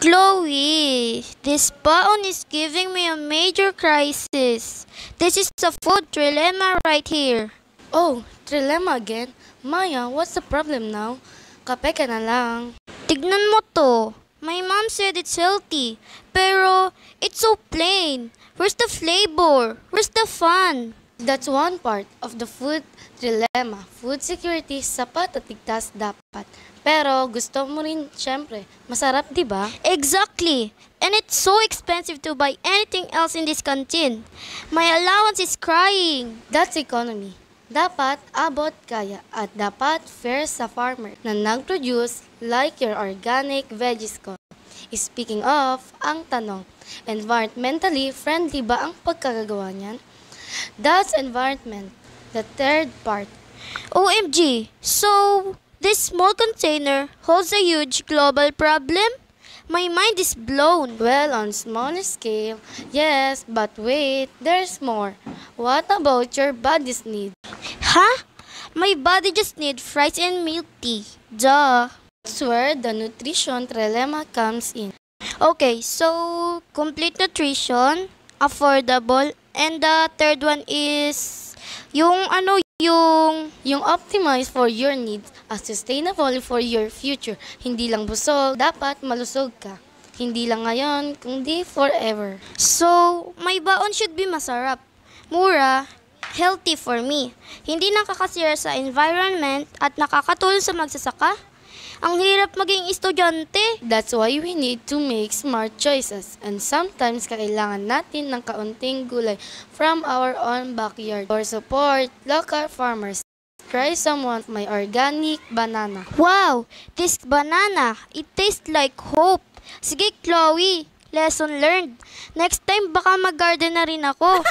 Chloe, this baon is giving me a major crisis. This is a food trilemma right here. Oh, trilemma again? Maya, what's the problem now? Kape ka na lang. Tignan mo to. My mom said it's healthy, pero it's so plain. Where's the flavor? Where's the fun? That's one part of the food trilemma. Food security, sapat at ligtas dapat. Pero gusto mo rin, syempre, masarap, di ba? Exactly. And it's so expensive to buy anything else in this canteen. My allowance is crying. That's economy. Dapat abot kaya at dapat fair sa farmer na nag-produce like your organic veggies ko. Speaking of, ang tanong, environmentally friendly ba ang pagkagagawa niyan? That's environment, the third part. OMG, so this small container holds a huge global problem? My mind is blown. Well, on smaller scale, yes, but wait, there's more. What about your body's need? Huh? My body just needs fries and milk tea. Duh. That's where the nutrition trilemma comes in. Okay, so complete nutrition, affordable, and the third one is Yung optimize for your needs as sustainable for your future. Hindi lang busog, dapat malusog ka. Hindi lang ngayon, kundi forever. So, my baon should be masarap, mura, healthy for me. Hindi nakakasira sa environment at nakakatulong sa magsasaka. Ang hirap maging estudyante. That's why we need to make smart choices. And sometimes kailangan natin ng kaunting gulay from our own backyard or support local farmers. Try some of my organic banana. Wow, this banana, it tastes like hope. Sige Chloe, lesson learned. Next time baka mag-garden na rin ako.